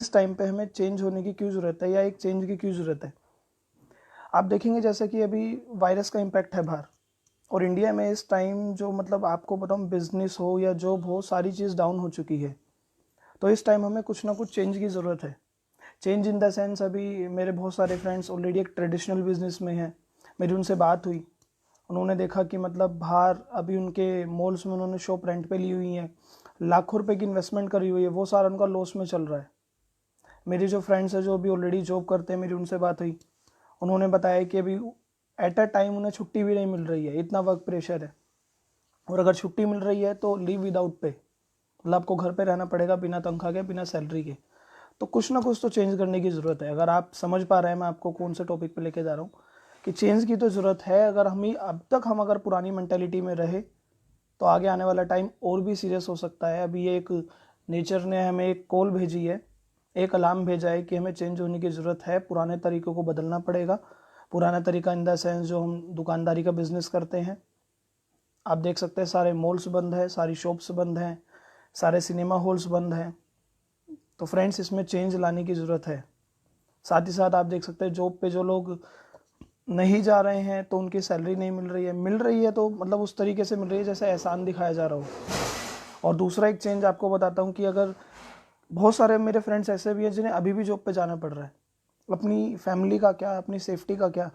इस टाइम पे हमें चेंज होने की क्यों ज़रूरत है या एक चेंज की क्यों ज़रूरत है। आप देखेंगे जैसे कि अभी वायरस का इम्पैक्ट है बाहर, और इंडिया में इस टाइम जो मतलब आपको बताऊँ बिजनेस हो या जॉब हो, सारी चीज़ डाउन हो चुकी है। तो इस टाइम हमें कुछ ना कुछ चेंज की ज़रूरत है। चेंज इन द सेंस, अभी मेरे बहुत सारे फ्रेंड्स ऑलरेडी एक ट्रेडिशनल बिजनेस में हैं। मेरी उनसे बात हुई, उन्होंने देखा कि मतलब बाहर अभी उनके मॉल्स में उन्होंने शॉप रेंट पे ली हुई है, लाखों रुपए की इन्वेस्टमेंट करी हुई है, वो सारा उनका लॉस में चल रहा है। मेरी जो फ्रेंड्स है जो अभी ऑलरेडी जॉब करते हैं, मेरी उनसे बात हुई, उन्होंने बताया कि अभी एट अ टाइम उन्हें छुट्टी भी नहीं मिल रही है, इतना वर्क प्रेशर है। और अगर छुट्टी मिल रही है तो लीव विदाउट पे, मतलब आपको घर पे रहना पड़ेगा बिना तनख्वाह के, बिना सैलरी के। तो कुछ ना कुछ तो चेंज करने की ज़रूरत है। अगर आप समझ पा रहे हैं मैं आपको कौन से टॉपिक पे लेके जा रहा हूँ, कि चेंज की तो ज़रूरत है। अगर अब तक हम अगर पुरानी मेंटेलिटी में रहे तो आगे आने वाला टाइम और भी सीरियस हो सकता है। अभी ये एक नेचर ने हमें एक कॉल भेजी है, एक अलार्म भेजा है कि हमें चेंज होने की ज़रूरत है, पुराने तरीक़ों को बदलना पड़ेगा। पुराना तरीका इन द सेंस जो हम दुकानदारी का बिजनेस करते हैं, आप देख सकते हैं सारे मॉल्स बंद है, सारी शॉप्स बंद हैं, सारे सिनेमा हॉल्स बंद हैं। तो फ्रेंड्स, इसमें चेंज लाने की ज़रूरत है। साथ ही साथ आप देख सकते हैं जॉब पे जो लोग नहीं जा रहे हैं तो उनकी सैलरी नहीं मिल रही है तो मतलब उस तरीके से मिल रही है जैसे एहसान दिखाया जा रहा हो। और दूसरा एक चेंज आपको बताता हूँ कि अगर बहुत सारे मेरे फ्रेंड्स ऐसे भी हैं जिन्हें अभी भी जॉब पे जाना पड़ रहा है, अपनी फैमिली का क्या, अपनी सेफ्टी का क्या।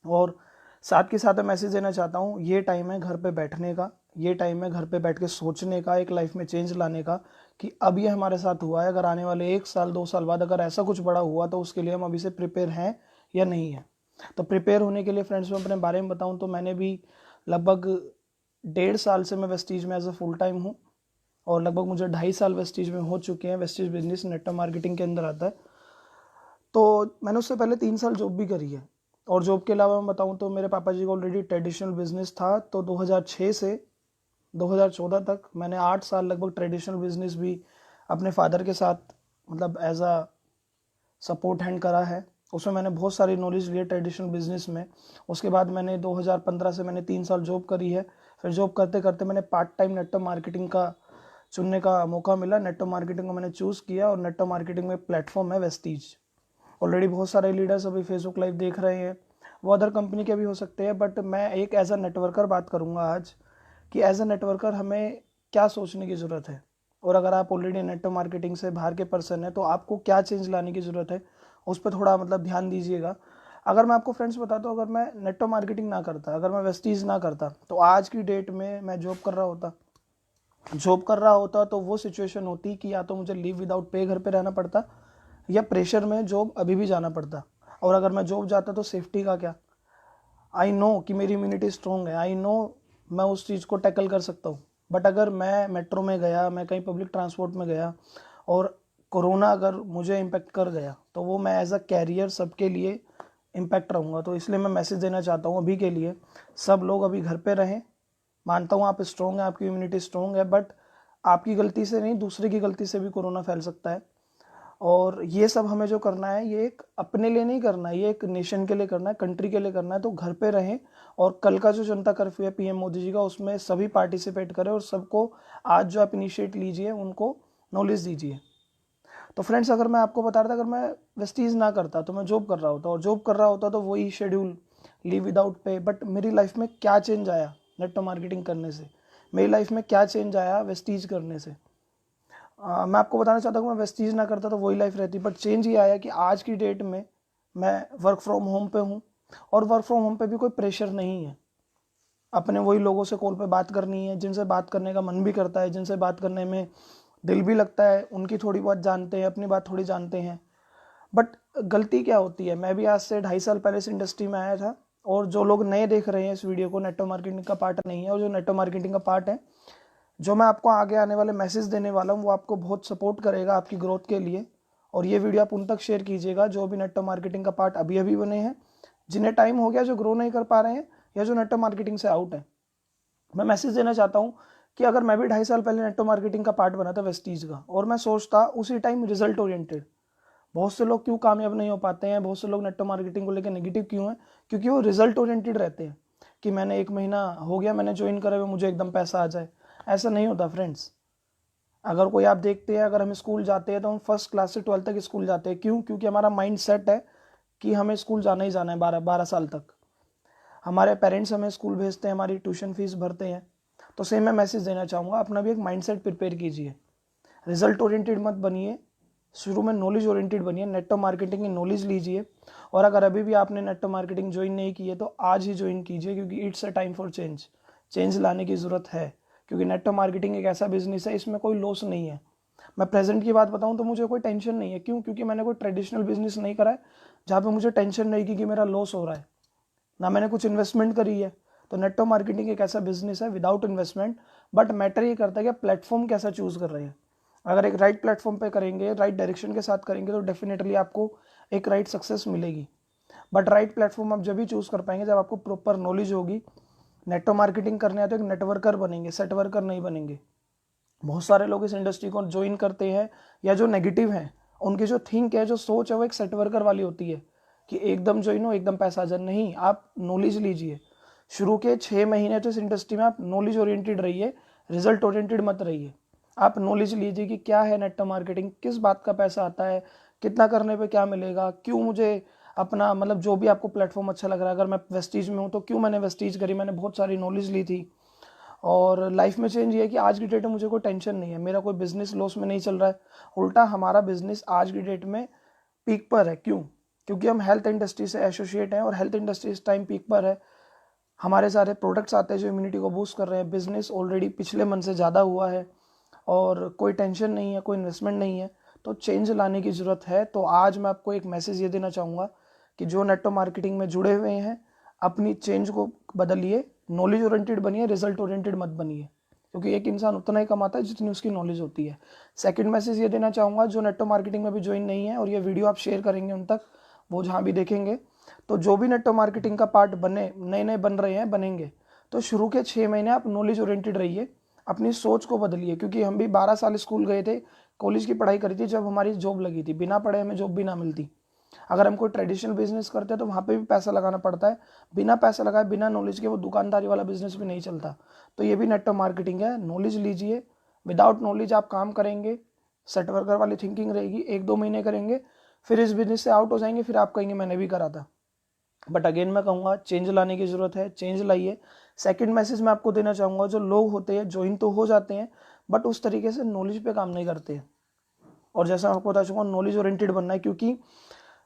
और साथ के साथ मैं मैसेज देना चाहता हूँ, ये टाइम है घर पे बैठने का, ये टाइम है घर पे बैठ के सोचने का, एक लाइफ में चेंज लाने का, कि अब ये हमारे साथ हुआ है, अगर आने वाले 1 साल 2 साल बाद अगर ऐसा कुछ बड़ा हुआ तो उसके लिए हम अभी से प्रिपेयर हैं या नहीं है। तो प्रिपेयर होने के लिए फ्रेंड्स मैं अपने बारे में बताऊँ तो मैंने भी लगभग 1.5 साल से मैं वेस्टीज में एज अ फुल टाइम हूँ, और लगभग मुझे 2.5 साल वेस्टीज में हो चुके हैं। वेस्टीज बिजनेस नेटवर्क मार्केटिंग के अंदर आता है। तो मैंने उससे पहले 3 साल जॉब भी करी है। और जॉब के अलावा मैं बताऊं तो मेरे पापा जी का ऑलरेडी ट्रेडिशनल बिजनेस था, तो 2006 से 2014 तक मैंने 8 साल लगभग ट्रेडिशनल बिजनेस भी अपने फादर के साथ मतलब एज अ सपोर्ट हैंड करा है। उसमें मैंने बहुत सारी नॉलेज ली है ट्रेडिशनल बिजनेस में। उसके बाद मैंने 2015 से मैंने 3 साल जॉब करी है। फिर जॉब करते करते मैंने पार्ट टाइम नेटवर्क मार्केटिंग का चुनने का मौका मिला, नेटवर्क मार्केटिंग को मैंने चूज़ किया, और नेटवर्क मार्केटिंग में प्लेटफॉर्म है वेस्टीज। ऑलरेडी बहुत सारे लीडर्स अभी फेसबुक लाइव देख रहे हैं, वो अदर कंपनी के भी हो सकते हैं, बट मैं एक एज अ नेटवर्कर बात करूंगा आज, कि एज अ नेटवर्कर हमें क्या सोचने की ज़रूरत है। और अगर आप ऑलरेडी नेटवर्क मार्केटिंग से बाहर के पर्सन है तो आपको क्या चेंज लाने की ज़रूरत है, उस पर थोड़ा मतलब ध्यान दीजिएगा। अगर मैं आपको फ्रेंड्स बताता हूँ, अगर मैं नेटवर्क मार्केटिंग ना करता, अगर मैं वेस्टीज ना करता, तो आज की डेट में मैं जॉब कर रहा होता तो वो सिचुएशन होती कि या तो मुझे लीव विदाउट पे घर पे रहना पड़ता, या प्रेशर में जॉब अभी भी जाना पड़ता। और अगर मैं जॉब जाता तो सेफ्टी का क्या। आई नो कि मेरी इम्यूनिटी स्ट्रॉन्ग है, आई नो मैं उस चीज़ को टैकल कर सकता हूँ। बट अगर मैं मेट्रो में गया, मैं कहीं पब्लिक ट्रांसपोर्ट में गया, और कोरोना अगर मुझे इम्पेक्ट कर गया, तो वो मैं एज अ कैरियर सबके लिए इम्पैक्ट रहूँगा। तो इसलिए मैं मैसेज देना चाहता हूँ अभी के लिए, सब लोग अभी घर पे रहें। मानता हूँ आप स्ट्रॉन्ग हैं, आपकी इम्यूनिटी स्ट्रॉन्ग है, बट आपकी गलती से नहीं, दूसरे की गलती से भी कोरोना फैल सकता है। और ये सब हमें जो करना है, ये एक अपने लिए नहीं करना है, ये एक नेशन के लिए करना है, कंट्री के लिए करना है। तो घर पे रहें, और कल का जो जनता कर्फ्यू है पीएम मोदी जी का, उसमें सभी पार्टिसिपेट करें, और सबको आज जो आप इनिशिएट लीजिए उनको नॉलेज दीजिए। तो फ्रेंड्स, अगर मैं आपको बता रहा था, अगर मैं वेस्टीज ना करता तो मैं जॉब कर रहा होता, और जॉब कर रहा होता तो वही schedule, leave without pay. But मेरी लाइफ में क्या चेंज आया नेटवर्क मार्केटिंग करने से, मेरी लाइफ में क्या चेंज आया वेस्टीज करने से। मैं आपको बताना चाहता हूँ, मैं वेस्टीज ना करता तो वही लाइफ रहती। बट चेंज ये आया कि आज की डेट में मैं वर्क फ्रॉम होम पे हूँ, और वर्क फ्रॉम होम पे भी कोई प्रेशर नहीं है। अपने वही लोगों से कॉल पे बात करनी है, जिनसे बात करने का मन भी करता है, जिनसे बात करने में दिल भी लगता है, उनकी थोड़ी बहुत जानते हैं, अपनी बात थोड़ी जानते हैं। बट गलती क्या होती है, मैं भी आज से 2.5 साल पहले इस इंडस्ट्री में आया था। और जो लोग नए देख रहे हैं इस वीडियो को, नेटवर्क मार्केटिंग का पार्ट नहीं है, और जो नेटवर्क मार्केटिंग का पार्ट है, जो मैं आपको आगे आने वाले मैसेज देने वाला हूँ, वो आपको बहुत सपोर्ट करेगा आपकी ग्रोथ के लिए। और ये वीडियो आप उन तक शेयर कीजिएगा जो भी नेटवर्क मार्केटिंग का पार्ट अभी अभी बने हैं, जिन्हें टाइम हो गया, जो ग्रो नहीं कर पा रहे हैं, या जो नेटवर्क मार्केटिंग से आउट है। मैं मैसेज देना चाहता हूँ कि अगर मैं भी 2.5 साल पहले नेटवर्क मार्केटिंग का पार्ट बना था वेस्टीज का, और मैं सोचता उसी टाइम रिजल्ट ओरिएंटेड, बहुत से लोग क्यों कामयाब नहीं हो पाते हैं, बहुत से लोग नेटवर्क मार्केटिंग को लेकर नेगेटिव क्यों हैं, क्योंकि वो रिजल्ट ओरिएंटेड रहते हैं, कि मैंने 1 महीना हो गया मैंने ज्वाइन करा हुआ, मुझे एकदम पैसा आ जाए। ऐसा नहीं होता फ्रेंड्स। अगर कोई आप देखते हैं, अगर हम स्कूल जाते हैं तो हम फर्स्ट क्लास से 12th तक स्कूल जाते हैं। क्यों? क्योंकि हमारा माइंड सेट है कि हमें स्कूल जाना ही जाना है 12 साल तक। हमारे पेरेंट्स हमें स्कूल भेजते हैं, हमारी ट्यूशन फीस भरते हैं। तो सेम मैं मैसेज देना चाहूँगा, अपना भी एक माइंड सेट प्रिपेयर कीजिए। रिजल्ट ओरिएंटेड मत बनिए, शुरू में नॉलेज ओरिएंटेड बनिए। नेटवर्क मार्केटिंग की नॉलेज लीजिए। और अगर अभी भी आपने नेटवर्क मार्केटिंग ज्वाइन नहीं की है तो आज ही ज्वाइन कीजिए, क्योंकि it's a time for change. Change लाने की ज़रूरत है, क्योंकि नेटवर्क मार्केटिंग एक ऐसा बिजनेस है, इसमें कोई लॉस नहीं है। मैं प्रेजेंट की बात बताऊं तो मुझे कोई टेंशन नहीं है। क्यों? क्योंकि मैंने कोई ट्रेडिशनल बिजनेस नहीं करा है जहाँ पे मुझे टेंशन नहीं की कि मेरा लॉस हो रहा है, ना मैंने कुछ इन्वेस्टमेंट करी है। तो नेटवर्क मार्केटिंग एक ऐसा बिजनेस है विदाउट इन्वेस्टमेंट, बट मैटर ये करता है कि प्लेटफॉर्म कैसा चूज कर रहे हैं। अगर एक राइट प्लेटफॉर्म पे करेंगे, राइट डायरेक्शन के साथ करेंगे, तो डेफिनेटली आपको एक राइट सक्सेस मिलेगी। बट राइट प्लेटफॉर्म आप जब भी चूज कर पाएंगे जब आपको प्रॉपर नॉलेज होगी। नेटवर्क मार्केटिंग करने है तो एक नेटवर्कर बनेंगे, सेट वर्कर नहीं बनेंगे। बहुत सारे लोग इस इंडस्ट्री को ज्वाइन करते हैं, या जो नेगेटिव हैं उनकी जो थिंक है, जो सोच है, वो एक सेट वर्कर वाली होती है कि एकदम ज्वाइन हो एकदम पैसा आ जाए। नहीं, आप नॉलेज लीजिए। शुरू के 6 महीने तो इस इंडस्ट्री में आप नॉलेज ओरिएंटेड रहिए, रिजल्ट ओरिएंटेड मत रहिए। आप नॉलेज लीजिए कि क्या है नेटवर्क मार्केटिंग, किस बात का पैसा आता है, कितना करने पे क्या मिलेगा, क्यों मुझे अपना मतलब जो भी आपको प्लेटफॉर्म अच्छा लग रहा है। अगर मैं वेस्टीज में हूँ तो क्यों मैंने वेस्टीज करी, मैंने बहुत सारी नॉलेज ली थी। और लाइफ में चेंज ये है कि आज की डेट में मुझे कोई टेंशन नहीं है, मेरा कोई बिजनेस लॉस में नहीं चल रहा है। उल्टा हमारा बिजनेस आज की डेट में पीक पर है। क्यों? क्योंकि हम हेल्थ इंडस्ट्री से एसोसिएट हैं और हेल्थ इंडस्ट्री इस टाइम पीक पर है। हमारे सारे प्रोडक्ट्स आते हैं जो इम्यूनिटी को बूस्ट कर रहे हैं। बिजनेस ऑलरेडी पिछले मंथ से ज़्यादा हुआ है और कोई टेंशन नहीं है, कोई इन्वेस्टमेंट नहीं है। तो चेंज लाने की ज़रूरत है। तो आज मैं आपको एक मैसेज ये देना चाहूँगा कि जो नेटवर्क मार्केटिंग में जुड़े हुए हैं, अपनी चेंज को बदलिए, नॉलेज ओरिएंटेड बनिए, रिजल्ट ओरिएंटेड मत बनिए। क्योंकि एक इंसान उतना ही कमाता है जितनी उसकी नॉलेज होती है। सेकंड मैसेज ये देना चाहूँगा, जो नेटवर्क मार्केटिंग में भी ज्वाइन नहीं है और ये वीडियो आप शेयर करेंगे उन तक, वो जहाँ भी देखेंगे, तो जो भी नेटवर्क मार्केटिंग का पार्ट बने, नए नए बन रहे हैं, बनेंगे, तो शुरू के 6 महीने आप नॉलेज ओरिएंटेड रहिए, अपनी सोच को बदलिए। क्योंकि हम भी 12 साल स्कूल गए थे, कॉलेज की पढ़ाई करी थी, जब हमारी जॉब लगी थी। बिना पढ़े हमें जॉब भी ना मिलती। अगर हम कोई ट्रेडिशनल बिजनेस करते हैं तो वहाँ पे भी पैसा लगाना पड़ता है। बिना पैसा लगाए, बिना नॉलेज के वो दुकानदारी वाला बिजनेस भी नहीं चलता। तो ये भी नेटवर्क मार्केटिंग है। नॉलेज लीजिए। विदाउट नॉलेज आप काम करेंगे, सेट वर्कर वाली थिंकिंग रहेगी, 1-2 महीने करेंगे, फिर इस बिजनेस से आउट हो जाएंगे, फिर आप कहेंगे मैंने भी करा था। बट अगेन मैं कहूँगा चेंज लाने की ज़रूरत है, चेंज लाइए। सेकंड मैसेज मैं आपको देना चाहूँगा, जो लोग होते हैं ज्वाइन तो हो जाते हैं बट उस तरीके से नॉलेज पे काम नहीं करते। और जैसा मैं आपको बता चुका हूँ, नॉलेज ओरिएंटेड बनना है। क्योंकि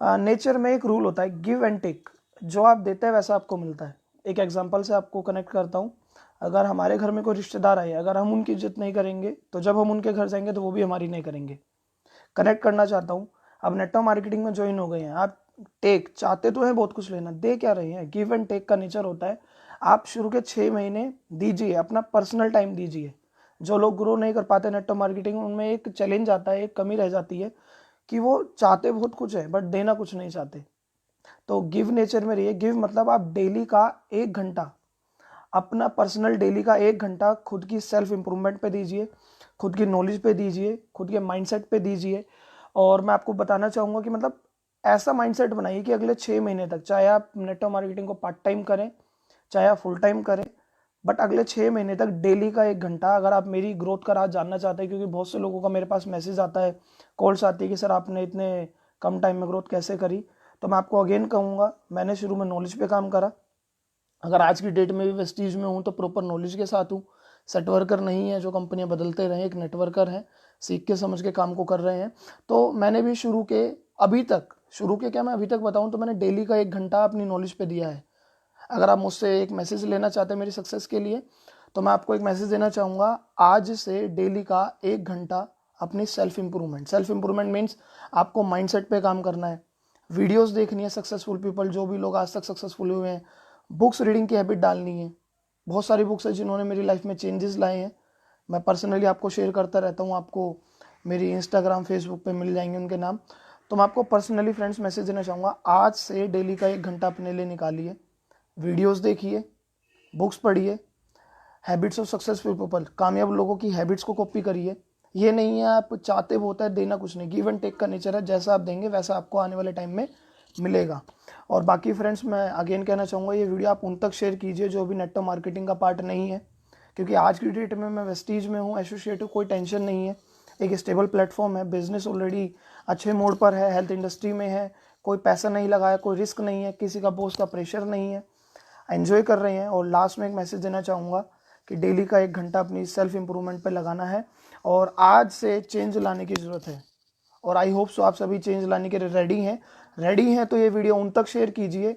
नेचर में एक रूल होता है, गिव एंड टेक। जो आप देते हैं वैसा आपको मिलता है। एक एग्जांपल से आपको कनेक्ट करता हूँ। अगर हमारे घर में कोई रिश्तेदार आए, अगर हम उनकी इज्जत नहीं करेंगे तो जब हम उनके घर जाएंगे तो वो भी हमारी नहीं करेंगे। कनेक्ट करना चाहता हूँ। अब नेटवर्क मार्केटिंग में ज्वाइन हो गए हैं आप, टेक चाहते तो हैं बहुत कुछ लेना, दे क्या रहे हैं? गिव एंड टेक का नेचर होता है। आप शुरू के 6 महीने दीजिए, अपना पर्सनल टाइम दीजिए। जो लोग ग्रो नहीं कर पाते नेटवर्क मार्केटिंग में, उनमें एक चैलेंज आता है, एक कमी रह जाती है कि वो चाहते बहुत कुछ है बट देना कुछ नहीं चाहते। तो गिव नेचर में रहिए। गिव मतलब आप डेली का 1 घंटा, अपना पर्सनल डेली का 1 घंटा खुद की सेल्फ इंप्रूवमेंट पे दीजिए, खुद की नॉलेज पे दीजिए, खुद के माइंडसेट पे दीजिए। और मैं आपको बताना चाहूँगा कि मतलब ऐसा माइंडसेट बनाइए कि अगले 6 महीने तक, चाहे आप नेटवर्क मार्केटिंग को पार्ट टाइम करें, चाहे आप फुल टाइम करें, बट अगले 6 महीने तक डेली का 1 घंटा, अगर आप मेरी ग्रोथ का राज जानना चाहते हैं, क्योंकि बहुत से लोगों का मेरे पास मैसेज आता है, कॉल्स आती है कि सर आपने इतने कम टाइम में ग्रोथ कैसे करी। तो मैं आपको अगेन कहूँगा, मैंने शुरू में नॉलेज पे काम करा। अगर आज की डेट में भी वेस्टीज में हूँ तो प्रॉपर नॉलेज के साथ हूँ। सेट वर्कर नहीं है जो कंपनियां बदलते रहे, एक नेटवर्कर है, सीख के समझ के काम को कर रहे हैं। तो मैंने भी शुरू के अभी तक, शुरू के क्या मैं अभी तक बताऊँ तो मैंने डेली का 1 घंटा अपनी नॉलेज पे दिया है। अगर आप मुझसे एक मैसेज लेना चाहते हैं मेरी सक्सेस के लिए, तो मैं आपको एक मैसेज देना चाहूँगा, आज से डेली का 1 घंटा अपनी self improvement. Self improvement means आपको माइंडसेट पे काम करना है, वीडियोस देखनी है सक्सेसफुल पीपल, जो भी लोग आज तक सक्सेसफुल हुए हैं, बुक्स रीडिंग की हैबिट डालनी है। बहुत सारी बुक्स है जिन्होंने मेरी लाइफ में चेंजेस लाए हैं। मैं पर्सनली आपको शेयर करता रहता हूँ, आपको मेरी इंस्टाग्राम फेसबुक पे मिल जाएंगे उनके नाम। तो मैं आपको पर्सनली फ्रेंड्स मैसेज देना चाहूँगा, आज से डेली का 1 घंटा अपने लिए निकालिए, वीडियोस देखिए, बुक्स पढ़िए, हैबिट्स ऑफ सक्सेसफुल पीपल, कामयाब लोगों की हैबिट्स को कॉपी करिए। ये नहीं है आप चाहते वो होता है, देना कुछ नहीं। गिव एंड टेक का नेचर है, जैसा आप देंगे वैसा आपको आने वाले टाइम में मिलेगा। और बाकी फ्रेंड्स मैं अगेन कहना चाहूँगा, ये वीडियो आप उन तक शेयर कीजिए जो भी नेटवर्क मार्केटिंग का पार्ट नहीं है, क्योंकि आज की डेट में मैं वेस्टीज में हूँ, एसोसिएट हूँ, कोई टेंशन नहीं है, एक स्टेबल प्लेटफॉर्म है, बिजनेस ऑलरेडी अच्छे मोड पर है, हेल्थ इंडस्ट्री में है, कोई पैसा नहीं लगाया, कोई रिस्क नहीं है, किसी का बॉस का प्रेशर नहीं है, एंजॉय कर रहे हैं। और लास्ट में एक मैसेज देना चाहूँगा कि डेली का 1 घंटा अपनी सेल्फ इम्प्रूवमेंट पे लगाना है और आज से चेंज लाने की ज़रूरत है। और आई होप सो आप सभी चेंज लाने के लिए रेडी हैं तो ये वीडियो उन तक शेयर कीजिए,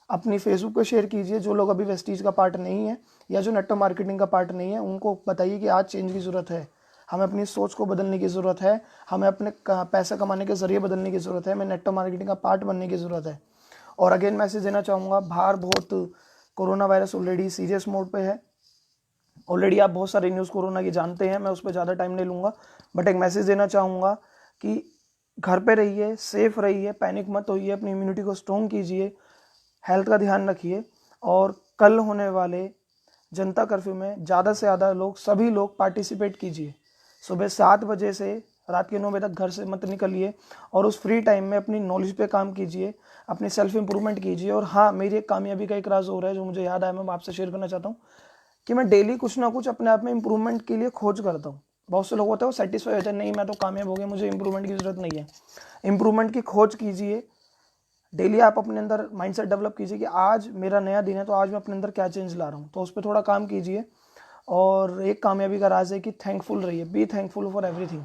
अपनी फेसबुक पे शेयर कीजिए जो लोग अभी वेस्टीज का पार्ट नहीं है या जो नेटवर्क मार्केटिंग का पार्ट नहीं है, उनको बताइए कि आज चेंज की ज़रूरत है, हमें अपनी सोच को बदलने की ज़रूरत है, हमें अपने पैसा कमाने के ज़रिए बदलने की ज़रूरत है, हमें नेटवर्क मार्केटिंग का पार्ट बनने की ज़रूरत है। और अगेन मैसेज देना चाहूँगा, बाहर बहुत corona virus already serious mode पे है, ऑलरेडी आप बहुत सारे न्यूज़ कोरोना की जानते हैं, मैं उस पर ज़्यादा टाइम नहीं लूँगा, बट एक मैसेज देना चाहूँगा कि घर पे रहिए, सेफ रहिए, पैनिक मत होइए, अपनी इम्यूनिटी को स्ट्रॉन्ग कीजिए, हेल्थ का ध्यान रखिए। और कल होने वाले जनता कर्फ्यू में ज़्यादा से ज़्यादा लोग, सभी लोग पार्टिसिपेट कीजिए। सुबह 7 बजे से रात के 9 बजे तक घर से मत निकलिए और उस फ्री टाइम में अपनी नॉलेज पे काम कीजिए, अपनी सेल्फ इंप्रूवमेंट कीजिए। और हाँ, मेरी एक कामयाबी का एक राज हो रहा है जो मुझे याद आया, मैं आपसे शेयर करना चाहता हूँ कि मैं डेली कुछ ना कुछ अपने आप में इंप्रूवमेंट के लिए खोज करता हूँ। बहुत से लोग होते हैं वो सेटिस्फाई होते हैं, नहीं मैं तो कामयाब हो गया, मुझे इंप्रूवमेंट की ज़रूरत नहीं है। इंप्रूवमेंट की खोज कीजिए, डेली आप अपने अंदर माइंडसेट डेवलप कीजिए कि आज मेरा नया दिन है तो आज मैं अपने अंदर क्या चेंज ला रहा हूँ, तो उस पर थोड़ा काम कीजिए। और एक कामयाबी का राज है कि थैंकफुल रहिए, बी थैंकफुल फॉर एवरीथिंग,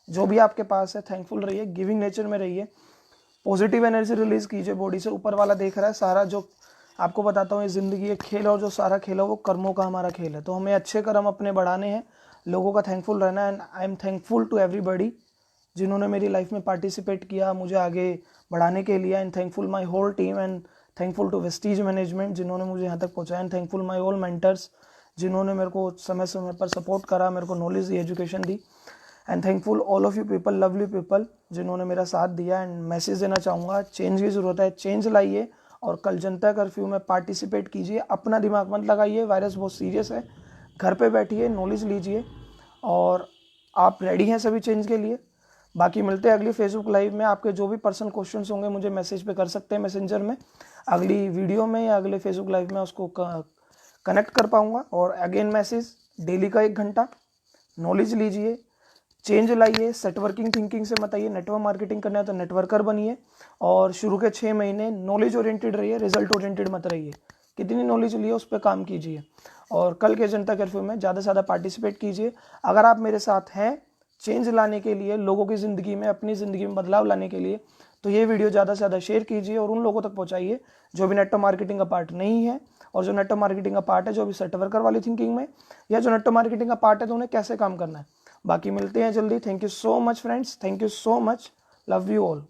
जो भी आपके पास है थैंकफुल रहिए, गिविंग नेचर में रहिए, पॉजिटिव एनर्जी रिलीज कीजिए बॉडी से। ऊपर वाला देख रहा है सारा, जो आपको बताता हूँ ये ज़िंदगी एक खेल है और जो सारा खेल है वो कर्मों का हमारा खेल है, तो हमें अच्छे कर्म अपने बढ़ाने हैं, लोगों का थैंकफुल रहना है। And I am thankful to everybody जिन्होंने मेरी लाइफ में पार्टिसिपेट किया, मुझे आगे बढ़ाने के लिए। And thankful my whole team, and thankful to Vestige management जिन्होंने मुझे यहाँ तक पहुँचाया। And thankful my all mentors जिन्होंने मेरे को समय समय पर सपोर्ट करा, मेरे को knowledge the, education the. And thankful all of you people, lovely people जिन्होंने मेरा साथ दिया। एंड मैसेज देना चाहूँगा, चेंज की ज़रूरत है, चेंज लाइए और कल जनता कर्फ्यू में पार्टिसिपेट कीजिए, अपना दिमाग मत लगाइए, वायरस बहुत सीरियस है, घर पे बैठिए, नॉलेज लीजिए और आप रेडी हैं सभी चेंज के लिए। बाकी मिलते हैं अगली फेसबुक लाइव में। आपके जो भी पर्सनल क्वेश्चंस होंगे मुझे मैसेज पे कर सकते हैं मैसेंजर में, अगली वीडियो में या अगले फेसबुक लाइव में उसको कनेक्ट कर पाऊँगा। और अगेन मैसेज, डेली का 1 घंटा नॉलेज लीजिए, चेंज लाइए, सेटवर्किंग थिंकिंग से मत आइए, नेटवर्क मार्केटिंग करना है तो नेटवर्कर बनिए और शुरू के 6 महीने नॉलेज ओरिएंटेड रहिए, रिजल्ट ओरिएंटेड मत रहिए। कितनी नॉलेज लिए उस पर काम कीजिए और कल के जनता कर्फ्यू में ज़्यादा से ज़्यादा पार्टिसिपेट कीजिए। अगर आप मेरे साथ हैं चेंज लाने के लिए, लोगों की ज़िंदगी में, अपनी ज़िंदगी में बदलाव लाने के लिए, तो ये वीडियो ज़्यादा से ज़्यादा शेयर कीजिए और उन लोगों तक पहुँचाइए जो भी नेटवर्क मार्केटिंग का पार्ट नहीं है और जो नेटवर्क मार्केटिंग का पार्ट है, जो भी सेटवर्कर वाली थिंकिंग में, या जो नेटवर्क मार्केटिंग का पार्ट है तो उन्हें कैसे काम करना है। बाकी मिलते हैं जल्दी। Thank you so much friends, thank you so much, love you all.